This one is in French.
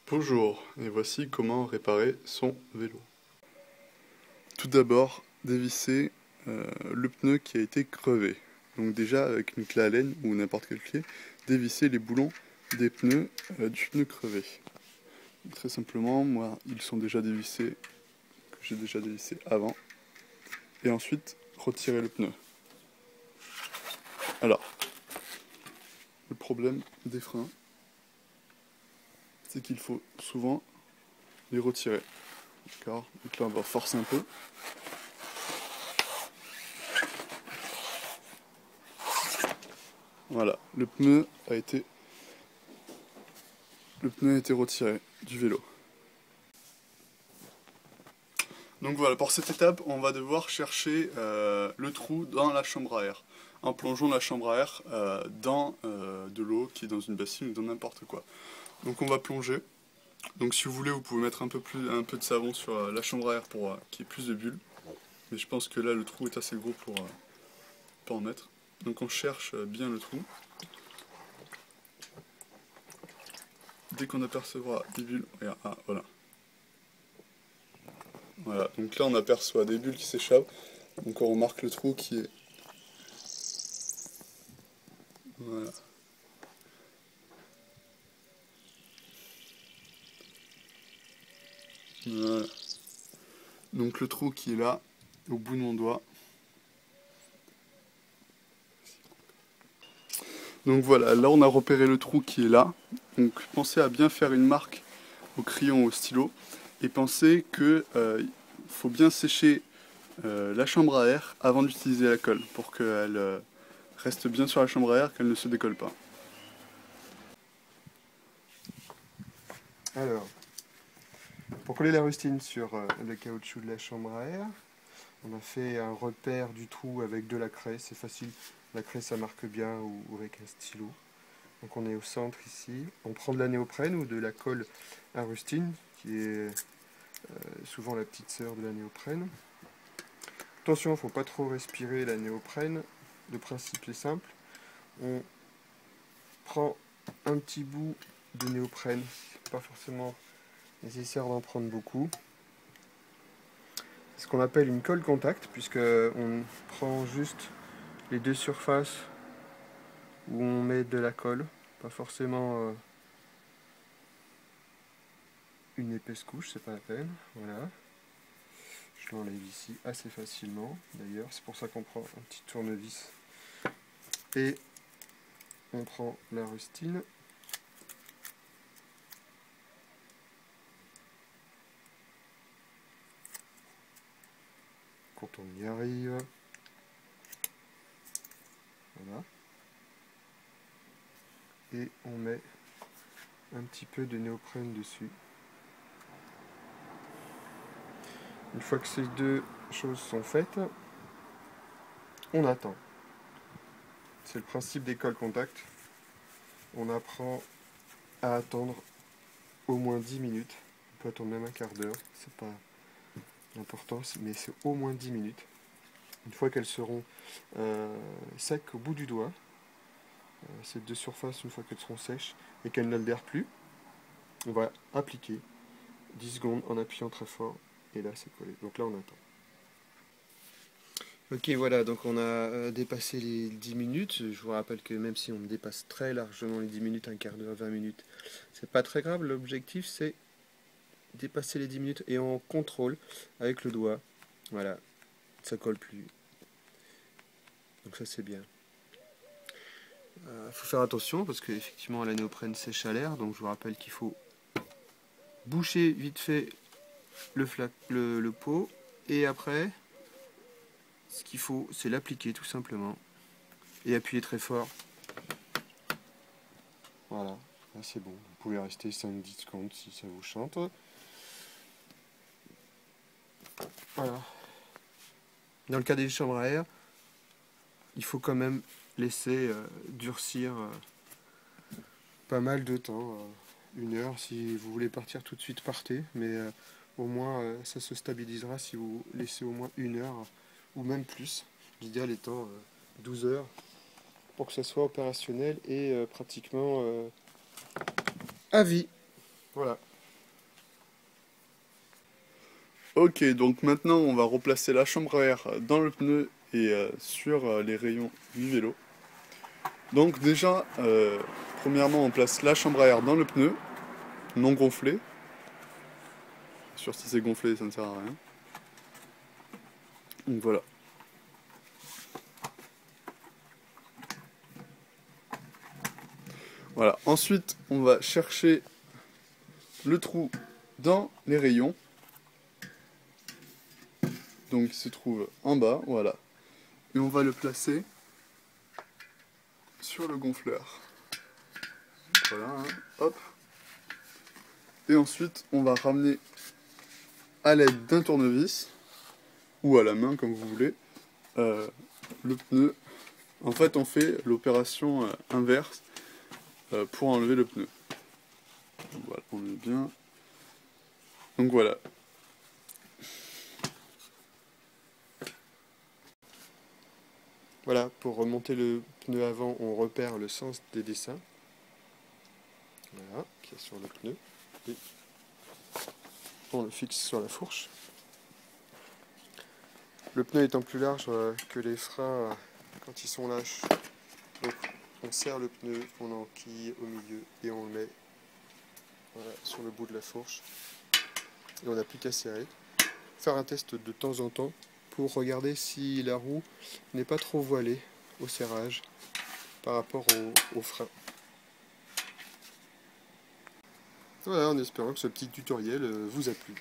Bonjour, et voici comment réparer son vélo. Tout d'abord, dévisser le pneu qui a été crevé. Donc déjà, avec une clé Allen ou n'importe quelle clé, dévisser les boulons des pneus du pneu crevé. Très simplement, moi, ils sont déjà dévissés, que j'ai déjà dévissé avant. Et ensuite, retirer le pneu. Alors, le problème des freins, c'est qu'il faut souvent les retirer. D'accord ? Donc là, on va forcer un peu. Voilà, le pneu a été retiré du vélo. Donc voilà, pour cette étape, on va devoir chercher le trou dans la chambre à air, en plongeant la chambre à air dans de l'eau qui est dans une bassine ou dans n'importe quoi. Donc on va plonger. Donc si vous voulez, vous pouvez mettre un peu de savon sur la chambre à air pour qu'il y ait plus de bulles. Mais je pense que là, le trou est assez gros pour en mettre. Donc on cherche bien le trou. Dès qu'on apercevra des bulles, regarde, ah voilà. Voilà, donc là on aperçoit des bulles qui s'échappent. Donc on remarque le trou qui est... Voilà. Voilà. Donc le trou qui est là, au bout de mon doigt. Donc voilà, là on a repéré le trou qui est là. Donc pensez à bien faire une marque au crayon ou au stylo. Et pensez que faut bien sécher la chambre à air avant d'utiliser la colle pour qu'elle reste bien sur la chambre à air, qu'elle ne se décolle pas. Alors, pour coller la rustine sur le caoutchouc de la chambre à air, on a fait un repère du trou avec de la craie, c'est facile, la craie ça marque bien ou avec un stylo. Donc on est au centre ici, on prend de la néoprène ou de la colle à rustine, qui est souvent la petite sœur de la néoprène. Attention, il ne faut pas trop respirer la néoprène, le principe est simple, on prend un petit bout de néoprène, pas forcément nécessaire d'en prendre beaucoup. Ce qu'on appelle une colle contact, puisque on prend juste les deux surfaces où on met de la colle, pas forcément une épaisse couche, c'est pas la peine. Voilà. Je l'enlève ici assez facilement, d'ailleurs, c'est pour ça qu'on prend un petit tournevis. Et on prend la rustine. Quand on y arrive, voilà. Et on met un petit peu de néoprène dessus. Une fois que ces deux choses sont faites, on attend. C'est le principe des colles contact. On apprend à attendre au moins 10 minutes. On peut attendre même un quart d'heure, c'est pas important, mais c'est au moins 10 minutes. Une fois qu'elles seront secs au bout du doigt, ces deux surfaces, une fois qu'elles seront sèches et qu'elles n'aldèrent plus, on va appliquer 10 secondes en appuyant très fort, et là c'est collé. Donc là on attend. Ok, voilà, donc on a dépassé les 10 minutes. Je vous rappelle que même si on dépasse très largement les 10 minutes, un quart d'heure, 20 minutes, c'est pas très grave. L'objectif c'est dépasser les 10 minutes et on contrôle avec le doigt. Voilà, ça colle plus. Donc ça c'est bien. Faut faire attention parce qu'effectivement la néoprène sèche à l'air, donc je vous rappelle qu'il faut boucher vite fait le pot et après ce qu'il faut c'est l'appliquer tout simplement et appuyer très fort. Voilà, là c'est bon, vous pouvez rester 5-10 secondes si ça vous chante. Voilà. Dans le cas des chambres à air, il faut quand même laisser durcir pas mal de temps, 1 heure. Si vous voulez partir tout de suite, partez, mais au moins ça se stabilisera si vous laissez au moins 1 heure ou même plus. L'idéal étant 12 heures pour que ça soit opérationnel et pratiquement à vie. Voilà. Ok, donc maintenant on va replacer la chambre à air dans le pneu et sur les rayons du vélo. Donc déjà, premièrement on place la chambre à air dans le pneu, non gonflé. Bien sûr si c'est gonflé ça ne sert à rien. Donc voilà. Voilà, ensuite on va chercher le trou dans les rayons. Donc il se trouve en bas, voilà. Et on va le placer sur le gonfleur. Voilà, hein, hop. Et ensuite on va ramener à l'aide d'un tournevis, ou à la main comme vous voulez, le pneu. En fait on fait l'opération inverse pour enlever le pneu. Donc, voilà, on est bien. Donc voilà. Voilà, pour remonter le pneu avant, on repère le sens des dessins. Voilà, qui est sur le pneu. Et on le fixe sur la fourche. Le pneu étant plus large que les freins quand ils sont lâches. Donc on serre le pneu, on enquille au milieu et on le met voilà, sur le bout de la fourche. Et on n'a plus qu'à serrer. Faire un test de temps en temps pour regarder si la roue n'est pas trop voilée au serrage par rapport au frein. Voilà, en espérant que ce petit tutoriel vous a plu.